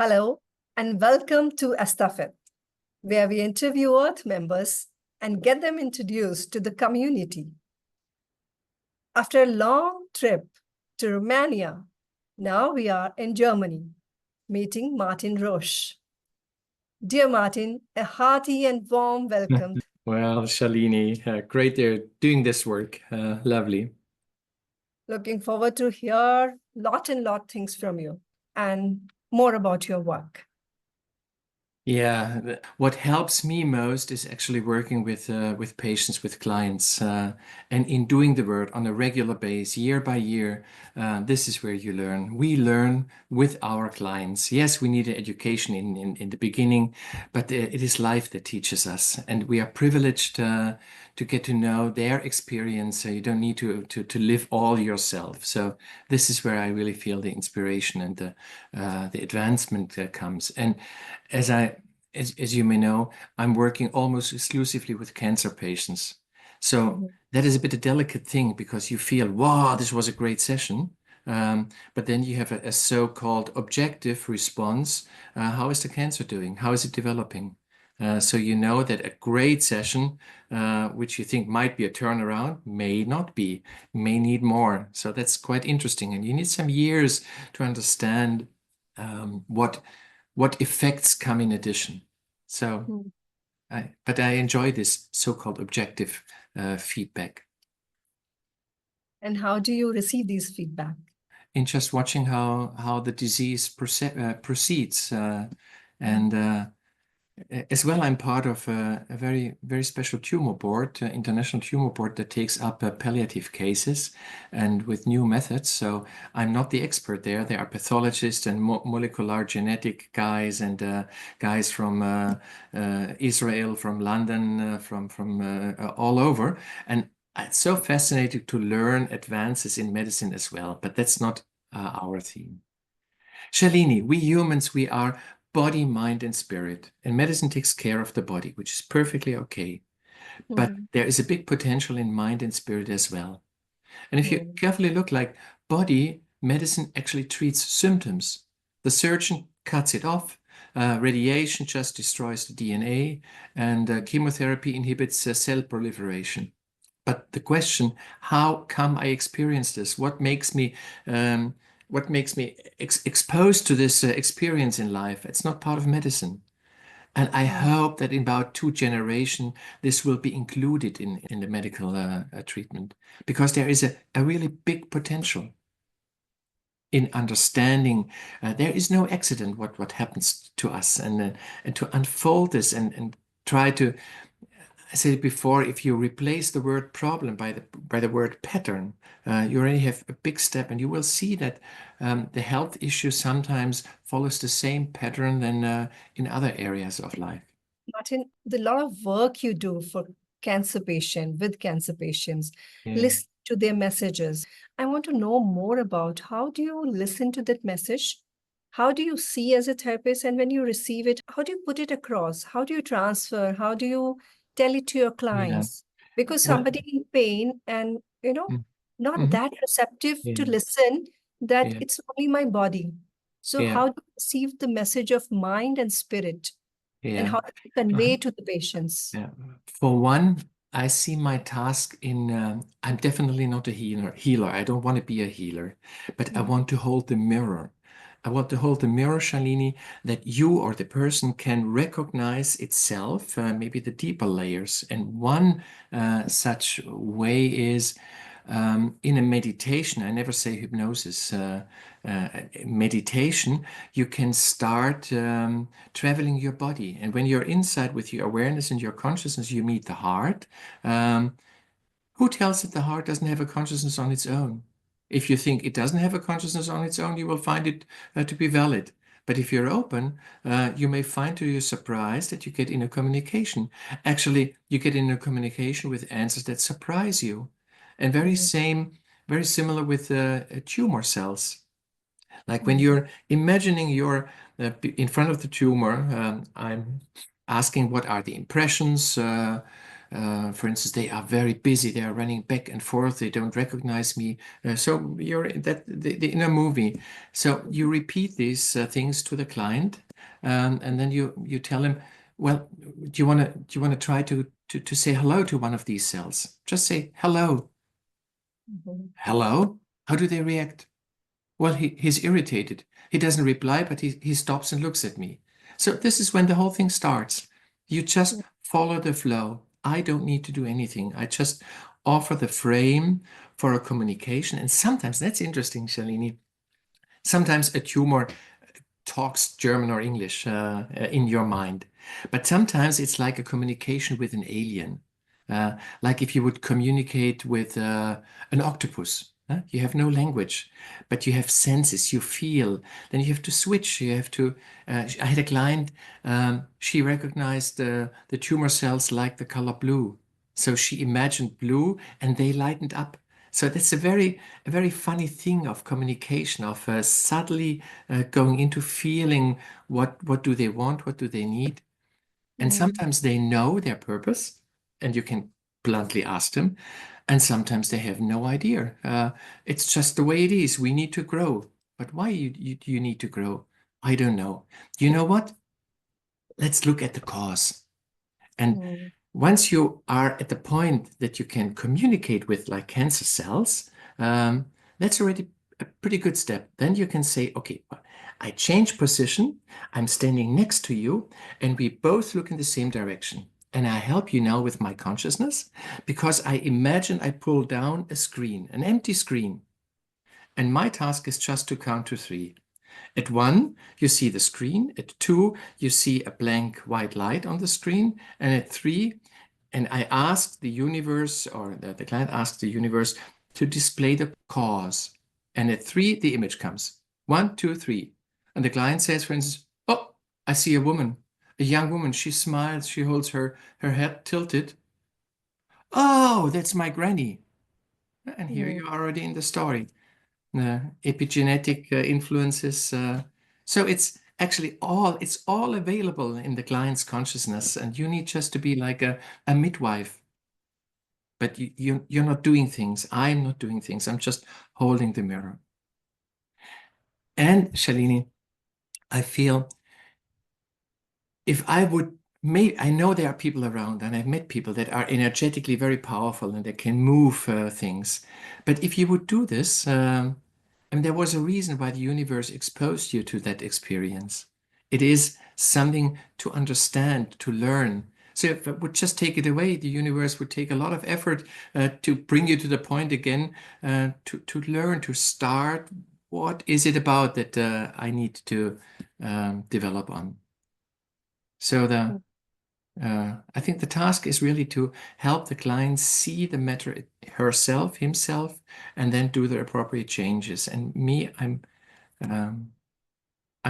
Hello, and welcome to Estafet, where we interview Earth members and get them introduced to the community. After a long trip to Romania, now we are in Germany, meeting Martin Roesch. Dear Martin, a hearty and warm welcome. Well, Shalini, great they're doing this work. Lovely. Looking forward to hear lot things from you and more about your work. Yeah, what helps me most is actually working with patients, with clients, and in doing the work on a regular basis, year by year. This is where you learn. We learn with our clients. Yes, we need an education in the beginning, but it is life that teaches us, and we are privileged to get to know their experience. So you don't need to live all yourself. So this is where I really feel the inspiration and the advancement that comes. And as you may know, I'm working almost exclusively with cancer patients. So that is a bit a delicate thing because you feel, wow, this was a great session. But then you have a so-called objective response. How is the cancer doing? How is it developing? So you know that a great session, which you think might be a turnaround, may not be, may need more. So that's quite interesting. And you need some years to understand what effects come in addition. So, but I enjoy this so-called objective feedback. And how do you receive these feedback? In just watching how the disease proceeds, and as well, I'm part of a very special tumor board, international tumor board that takes up palliative cases and with new methods. So I'm not the expert there. There are pathologists and molecular genetic guys and guys from Israel, from London, from all over. And it's so fascinating to learn advances in medicine as well. But that's not our theme. Shalini, we humans, we are body, mind, and spirit. And medicine takes care of the body, which is perfectly okay. But there is a big potential in mind and spirit as well. And if you carefully look, like body, medicine actually treats symptoms. The surgeon cuts it off. Radiation just destroys the DNA, and chemotherapy inhibits cell proliferation. But the question, how come I experience this? What makes me exposed to this experience in life? It's not part of medicine. And I hope that in about 2 generations, this will be included in the medical treatment, because there is a really big potential in understanding. There is no accident what happens to us, and to unfold this and try to, I said it before, if you replace the word problem by the word pattern, you already have a big step, and you will see that the health issue sometimes follows the same pattern than in other areas of life. Martin, the lot of work you do for with cancer patients, listen to their messages. I want to know more about how do you listen to that message? How do you see as a therapist? And when you receive it, how do you put it across? How do you transfer? How do you tell it to your clients? Because somebody in pain and, not that receptive to listen, that it's only my body. So how do you receive the message of mind and spirit? And how do you convey to the patients? For one, I see my task in, I'm definitely not a healer. I don't want to be a healer, but I want to hold the mirror. I want to hold the mirror, Shalini, that you or the person can recognize itself, maybe the deeper layers. And one such way is in a meditation. I never say hypnosis. Meditation, you can start traveling your body. And when you're inside with your awareness and your consciousness, you meet the heart. Who tells that the heart doesn't have a consciousness on its own? If you think it doesn't have a consciousness on its own, you will find it to be valid. But if you're open, you may find to your surprise that you get inner communication. Actually, you get inner communication with answers that surprise you. And very similar with tumor cells. Like when you're imagining you're in front of the tumor, I'm asking what are the impressions, for instance, they are very busy. They are running back and forth. They don't recognize me. So you're in a movie. So you repeat these things to the client, and then you tell him, well, do you want to try to say hello to one of these cells? Just say hello. Hello. How do they react? Well, he's irritated. He doesn't reply, but he stops and looks at me. So this is when the whole thing starts. You just follow the flow. I don't need to do anything. I just offer the frame for a communication. And sometimes, that's interesting, Shalini, sometimes a tumor talks German or English in your mind. But sometimes it's like a communication with an alien. Like if you would communicate with an octopus. You have no language, but you have senses, you feel. Then you have to switch. You have to. I had a client, she recognized the tumor cells like the color blue. So she imagined blue and they lightened up. So that's a very funny thing of communication, of subtly going into feeling what do they want, what do they need. And sometimes they know their purpose, and you can bluntly ask them. And sometimes they have no idea. It's just the way it is. We need to grow. But why you need to grow? I don't know. You know what? Let's look at the cause. And once you are at the point that you can communicate with like cancer cells, that's already a pretty good step. Then you can say, okay, I change position, I'm standing next to you, and we both look in the same direction. And I help you now with my consciousness because I imagine I pull down a screen, an empty screen. And my task is just to count to 3. At 1, you see the screen. At 2, you see a blank white light on the screen. And at 3, and I ask the universe, or the client asks the universe to display the cause. And at 3, the image comes. 1, 2, 3. And the client says, for instance, oh, I see a woman, a young woman. She smiles. She holds her head tilted. Oh, that's my granny. And here you are already in the story. Epigenetic influences. So it's actually it's all available in the client's consciousness, and you need just to be like a midwife. But you're not doing things. I'm not doing things. I'm just holding the mirror. And Shalini, I feel if I would I know there are people around, and I've met people that are energetically very powerful and they can move things. But if you would do this, and there was a reason why the universe exposed you to that experience. It is something to understand, to learn. So if I would just take it away, the universe would take a lot of effort to bring you to the point again, to learn, to start. What is it about that I need to develop on? So I think the task is really to help the client see the matter herself, himself, and then do the appropriate changes. And me, I'm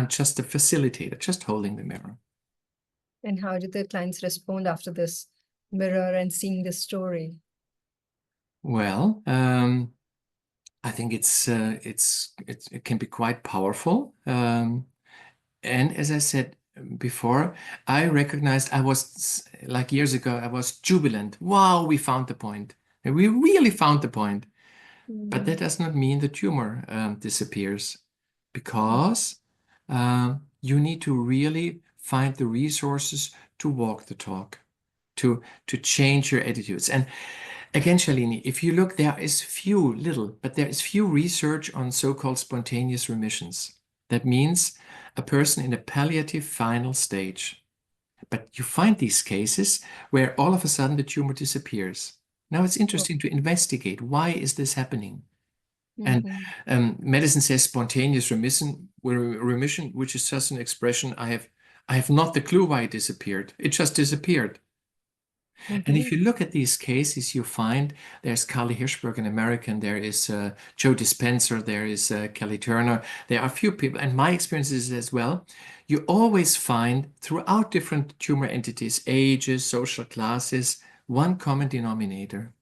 just a facilitator, just holding the mirror. And how did the clients respond after this mirror and seeing this story? Well, I think it can be quite powerful. And as I said before, I recognized I was, like years ago, I was jubilant. Wow, we found the point. And we really found the point. But that does not mean the tumor disappears, because you need to really find the resources to walk the talk, to change your attitudes. And again, Shalini, if you look, there is few research on so-called spontaneous remissions. That means a person in a palliative final stage. But you find these cases where all of a sudden the tumor disappears. Now it's interesting to investigate, why is this happening? And medicine says spontaneous remission, which is just an expression. I have not the clue why it disappeared. It just disappeared. And if you look at these cases, you find there's Carly Hirschberg, an American, there is Joe Dispenza, there is Kelly Turner, there are a few people, and my experiences as well. You always find throughout different tumor entities, ages, social classes, one common denominator,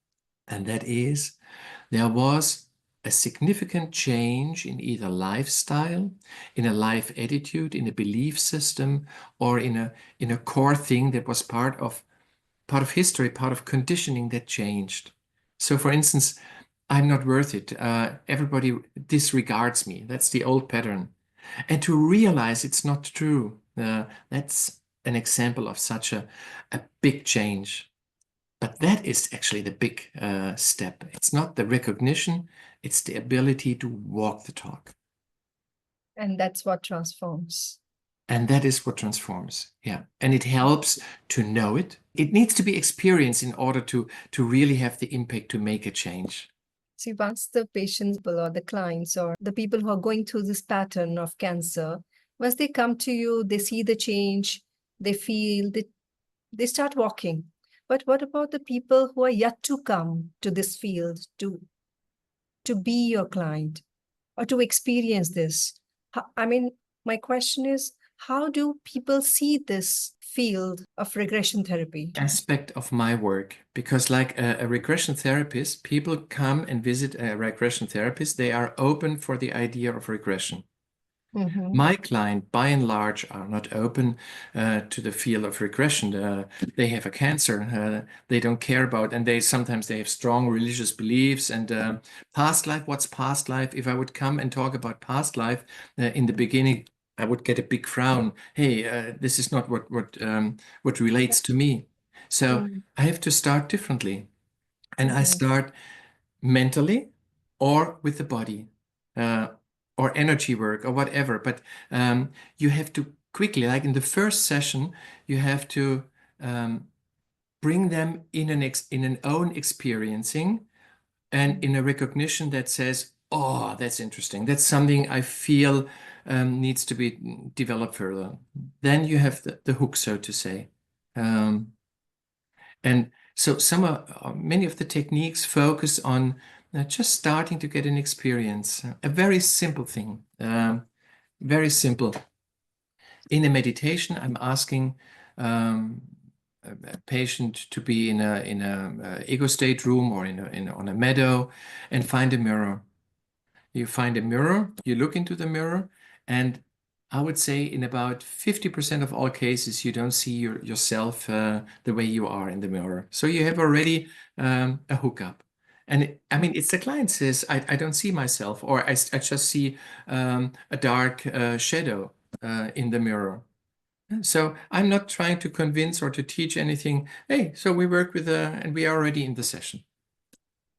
and that is there was a significant change in either lifestyle, in a life attitude, in a belief system, or in a core thing that was part of part of history, part of conditioning that changed. So, for instance, I'm not worth it. Everybody disregards me. That's the old pattern. And to realize it's not true, that's an example of such a big change. But that is actually the big step. It's not the recognition, it's the ability to walk the talk. And that's what transforms. And that is what transforms. Yeah. And it helps to know it. It needs to be experienced in order to really have the impact to make a change. See, once the patients or the clients or the people who are going through this pattern of cancer, once they come to you, they see the change, they feel that they start walking. But what about the people who are yet to come to this field to be your client or to experience this? I mean, my question is, how do people see this field of regression therapy? Aspect of my work, because like a regression therapist, people come and visit a regression therapist, they are open for the idea of regression. My client, by and large, are not open to the field of regression. They have a cancer. They don't care about, and sometimes they have strong religious beliefs and past life. What's past life? If I would come and talk about past life in the beginning, I would get a big frown. Hey, this is not what relates to me. So I have to start differently, and I start mentally or with the body. Or energy work or whatever. But you have to quickly, like in the first session, you have to bring them in an own experiencing and in a recognition that says, oh, that's interesting. That's something I feel needs to be developed further. Then you have the hook, so to say. And so many of the techniques focus on just starting to get an experience, a very simple thing, very simple. In a meditation, I'm asking a patient to be in a ego state room or on a meadow and find a mirror. You find a mirror, you look into the mirror, and I would say in about 50% of all cases, you don't see yourself the way you are in the mirror. So you have already a hookup. And I mean, it's the client says, I don't see myself, or I just see a dark shadow in the mirror. So I'm not trying to convince or to teach anything. Hey, so we work with, and we are already in the session.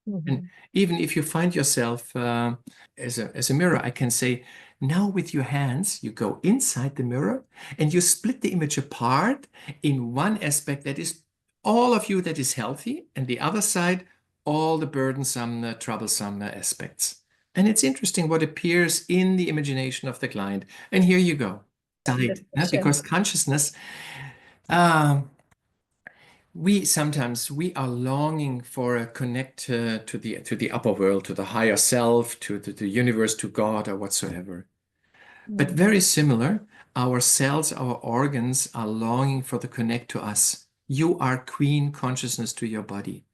And even if you find yourself as a mirror, I can say, now with your hands, you go inside the mirror and you split the image apart in one aspect that is all of you that is healthy, and the other side, all the burdensome, troublesome aspects. And it's interesting what appears in the imagination of the client. And here you go. Because consciousness, we are longing for a connect to the upper world, to the higher self, to the universe, to God, or whatsoever. But very similar, our cells, our organs are longing for the connect to us. You are queen consciousness to your body.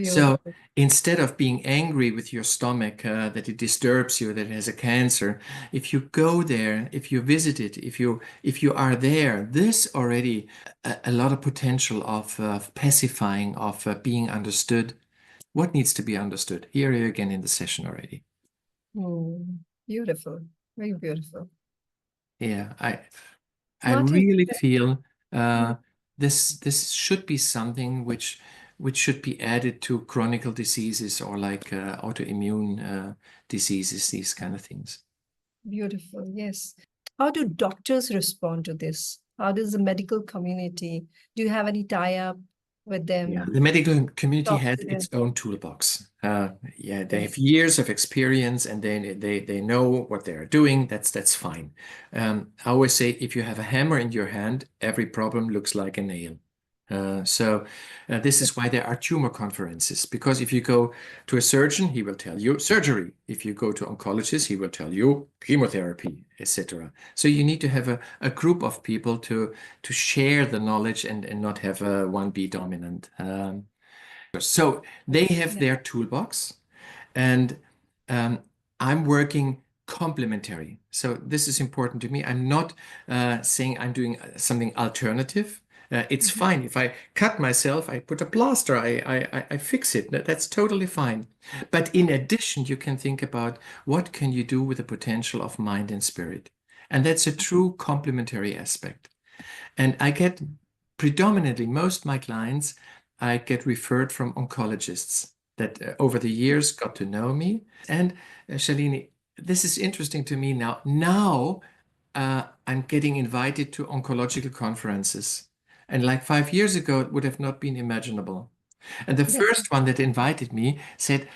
So instead of being angry with your stomach that it disturbs you, that it has a cancer, if you go there, if you visit it, if you are there, this already a lot of potential of pacifying, of being understood. What needs to be understood? Here you again in the session already. Beautiful, very beautiful. Yeah, I really feel this should be something which should be added to chronic diseases or like autoimmune diseases, these kind of things. Beautiful, yes. How do doctors respond to this? How does the medical community, do you have any tie-up with them? Yeah, the medical community has its own toolbox. Yeah, they have years of experience and they know what they're doing. That's fine. I always say if you have a hammer in your hand, every problem looks like a nail. So this is why there are tumor conferences, because if you go to a surgeon, he will tell you surgery. If you go to oncologist, he will tell you chemotherapy, etc. So you need to have a group of people to share the knowledge and not have one be dominant. So they have their toolbox, and I'm working complementary. So this is important to me. I'm not saying I'm doing something alternative. It's fine. If I cut myself, I put a plaster, I fix it. That's totally fine. But in addition, you can think about what can you do with the potential of mind and spirit. And that's a true complementary aspect. And I get predominantly, most of my clients, I get referred from oncologists that over the years got to know me. And Shalini, this is interesting to me now. Now I'm getting invited to oncological conferences. And like 5 years ago, it would have not been imaginable. And the first one that invited me said,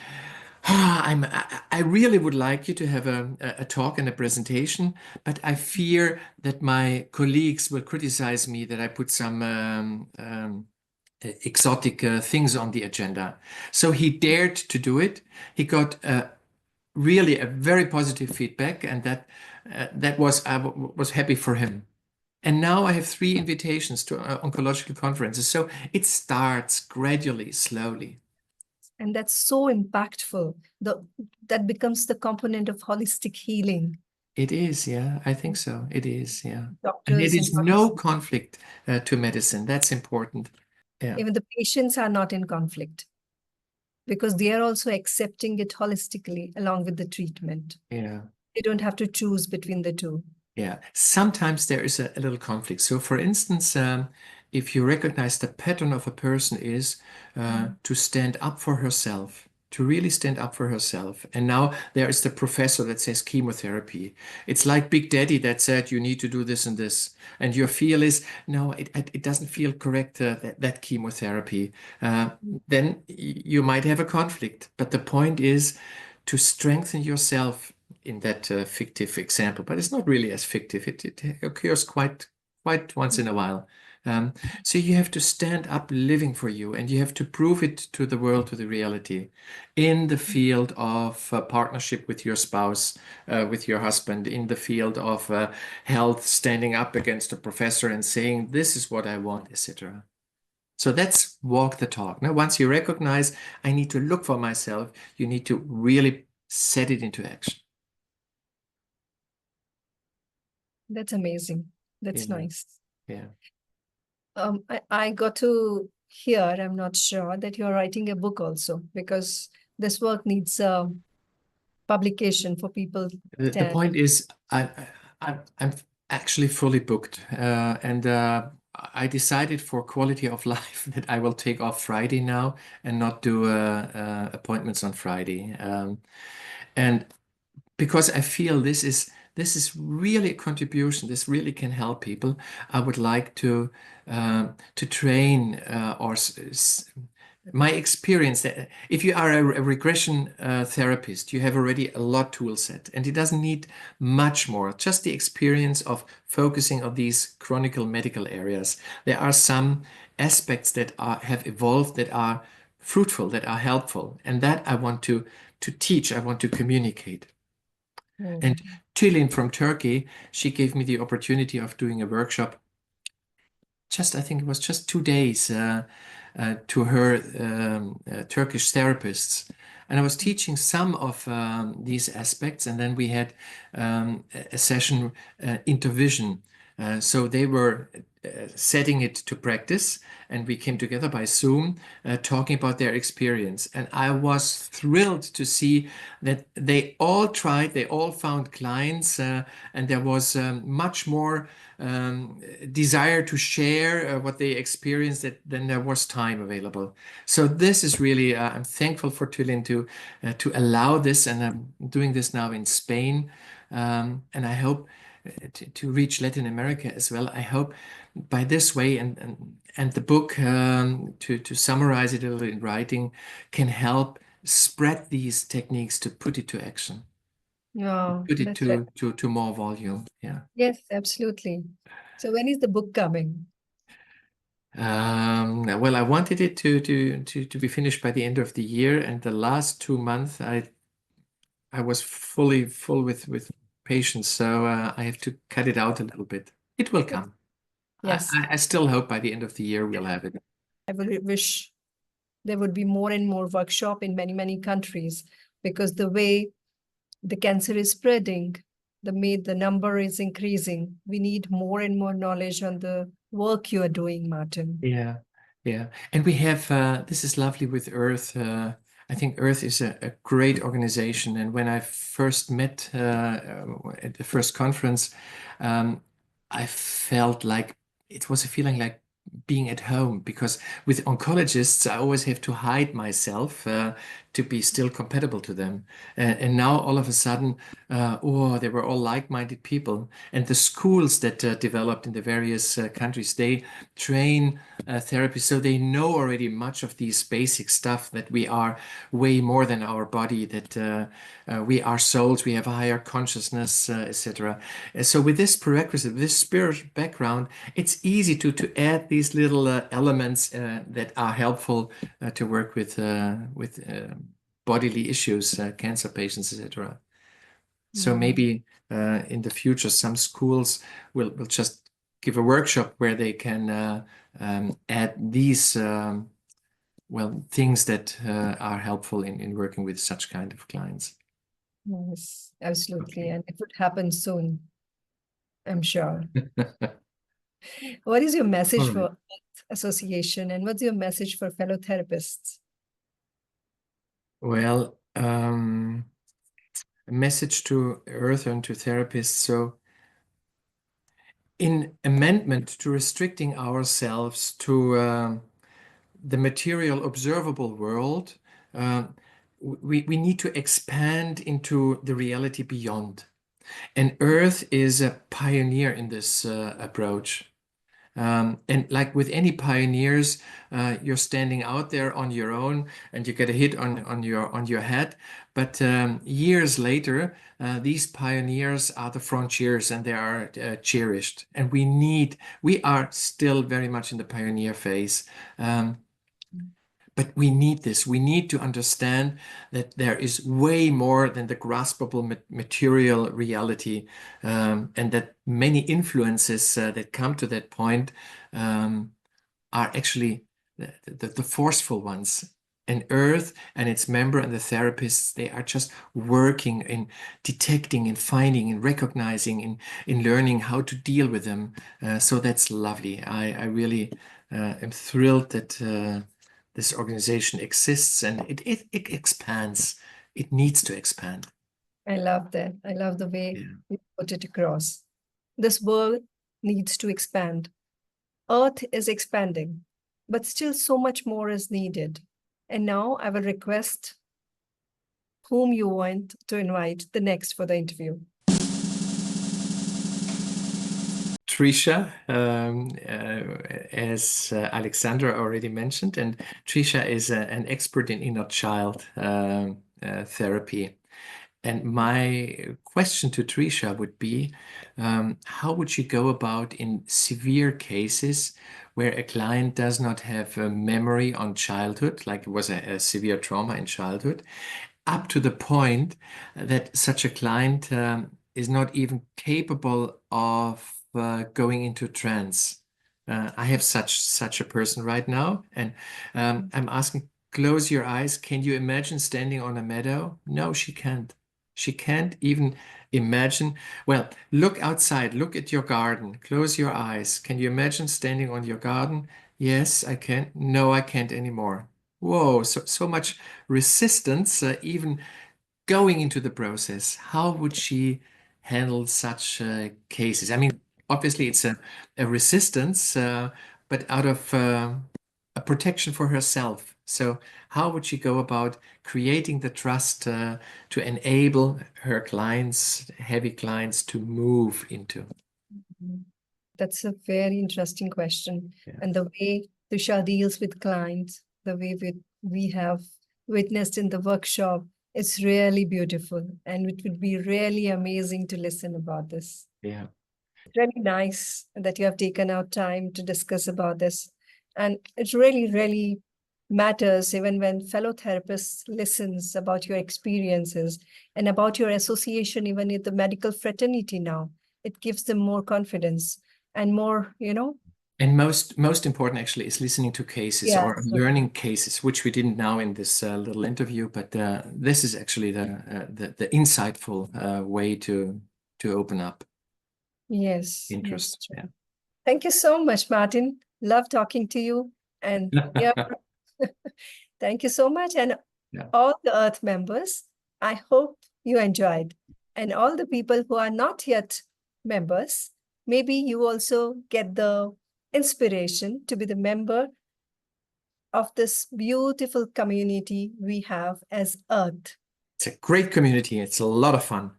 I really would like you to have a talk and a presentation, but I fear that my colleagues will criticize me that I put some exotic things on the agenda. So he dared to do it. He got really a very positive feedback, and that was I was happy for him. And now I have 3 invitations to oncological conferences. So it starts gradually, slowly. And that's so impactful. That becomes the component of holistic healing. It is, yeah, I think so. It is, yeah. And Doctors it and is no conflict to medicine. That's important. Yeah, even the patients are not in conflict because they are also accepting it holistically along with the treatment. yeah, They don't have to choose between the two. yeah. Sometimes there is a little conflict. So, for instance, if you recognize the pattern of a person is to stand up for herself, to really stand up for herself. And now there is the professor that says chemotherapy. It's like Big Daddy that said you need to do this and this. And your feel is, no, it doesn't feel correct, that chemotherapy. Then you might have a conflict. But the point is to strengthen yourself in that fictive example, but it's not really as fictive. It occurs quite once in a while. So you have to stand up living for you, and you have to prove it to the world, to the reality, in the field of partnership with your spouse, with your husband, in the field of health, standing up against a professor and saying, this is what I want, etc. So that's walk the talk. Now, once you recognize, I need to look for myself, you need to really set it into action. That's amazing. That's Yeah. nice. Yeah. I got to hear, I'm not sure, that you're writing a book also, because this work needs publication for people. The point is, I'm actually fully booked, and I decided for quality of life that I will take off Friday now and not do appointments on Friday, and because I feel this is really a contribution. This really can help people. I would like to train my experience that if you are a regression therapist, you have already a lot tool set, and it doesn't need much more. Just the experience of focusing on these chronic medical areas. There are some aspects that have evolved that are fruitful, that are helpful, and that I want to teach. I want to communicate. And Tülin from Turkey, she gave me the opportunity of doing a workshop. I think it was just 2 days to her Turkish therapists. And I was teaching some of these aspects. And then we had a session, intervision. So they were setting it to practice, and we came together by Zoom talking about their experience. And I was thrilled to see that they all tried, they all found clients, and there was much more desire to share what they experienced than there was time available. So this is really, I'm thankful for Tülin to allow this, and I'm doing this now in Spain, and I hope to reach Latin America as well. I hope by this way and the book, to summarize it a little in writing, can help spread these techniques, to put it to action, put it to more volume. Yeah. Yes, absolutely. So when is the book coming? Well, I wanted it to be finished by the end of the year, and the last 2 months I was full with patients, so I have to cut it out a little bit. It will come. Yes. I still hope by the end of the year we'll have it. I would wish there would be more and more workshop in many, many countries, because the way the cancer is spreading, the number is increasing. We need more and more knowledge on the work you are doing, Martin. Yeah, yeah. And we have, this is lovely with Earth. I think Earth is a great organization. And when I first met at the first conference, I felt like it was a feeling like being at home, because with oncologists, I always have to hide myself to be still compatible to them. And now all of a sudden, oh, they were all like-minded people. And the schools that developed in the various countries, they train therapy, so they know already much of these basic stuff, that we are way more than our body, that we are souls, we have a higher consciousness, etc. So with this prerequisite, this spiritual background, it's easy to add these little elements that are helpful to work with bodily issues, cancer patients, etc. So maybe in the future, some schools will just give a workshop where they can add these well, things that are helpful in working with such kind of clients. Yes, absolutely. Okay. And it would happen soon, I'm sure. What is your message All for right. Earth Association, and what's your message for fellow therapists? Well, a message to Earth and to therapists. So, in amendment to restricting ourselves to the material observable world, we need to expand into the reality beyond. And Earth is a pioneer in this approach. And like with any pioneers, you're standing out there on your own, and you get a hit on your head. But years later, these pioneers are the frontiers, and they are cherished. And we are still very much in the pioneer phase. But we need this. We need to understand that there is way more than the graspable material reality, and that many influences that come to that point are actually the forceful ones. And Earth and its member and the therapists, they are just working in detecting and finding and recognizing, in learning how to deal with them. So that's lovely. I really am thrilled that this organization exists, and it expands. It needs to expand. I love that. I love the way Yeah. you put it across. This world needs to expand. Earth is expanding, but still so much more is needed. And now I will request whom you want to invite the next for the interview. Trisha, as Alexandra already mentioned, and Trisha is an expert in inner child therapy. And my question to Trisha would be, how would you go about in severe cases where a client does not have a memory on childhood, like it was a severe trauma in childhood, up to the point that such a client is not even capable of going into trance? I have such a person right now, and I'm asking, close your eyes. Can you imagine standing on a meadow? No, she can't. She can't even imagine. Well, look outside, look at your garden, close your eyes. Can you imagine standing on your garden? Yes, I can. No, I can't anymore. Whoa, so much resistance, even going into the process. How would she handle such cases? I mean, obviously it's a resistance, but out of a protection for herself. So how would she go about creating the trust to enable her clients, heavy clients, to move into? That's a very interesting question. Yeah. And the way Tusha deals with clients, the way we have witnessed in the workshop, it's really beautiful. And it would be really amazing to listen about this. Yeah. It's really nice that you have taken out time to discuss about this. And it really, really matters even when fellow therapists listens about your experiences and about your association, even with the medical fraternity now. It gives them more confidence and more, And most important actually is listening to cases yeah, or learning cases, which we didn't now in this little interview, but this is actually the insightful way to open up yes, interest. that's Yeah. right. Thank you so much, Martin. Love talking to you. And yeah, thank you so much. And Yeah. all the Earth members, I hope you enjoyed. And all the people who are not yet members, maybe you also get the inspiration to be the member of this beautiful community we have as Earth. It's a great community. It's a lot of fun.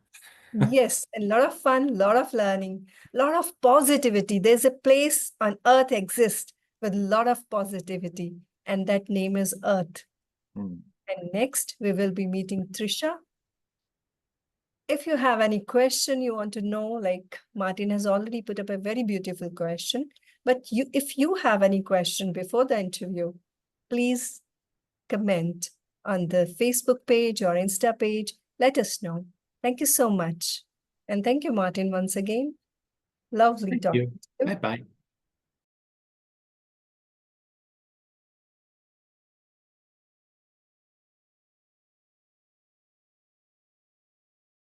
Yes, a lot of fun, a lot of learning, a lot of positivity. There's a place on Earth exists with a lot of positivity, and that name is Earth. Mm. And next, we will be meeting Trisha. If you have any question you want to know, like Martin has already put up a very beautiful question, but if you have any question before the interview, please comment on the Facebook page or Insta page. Let us know. Thank you so much. And thank you, Martin, once again. Lovely Thank talking you. to you. Bye-bye.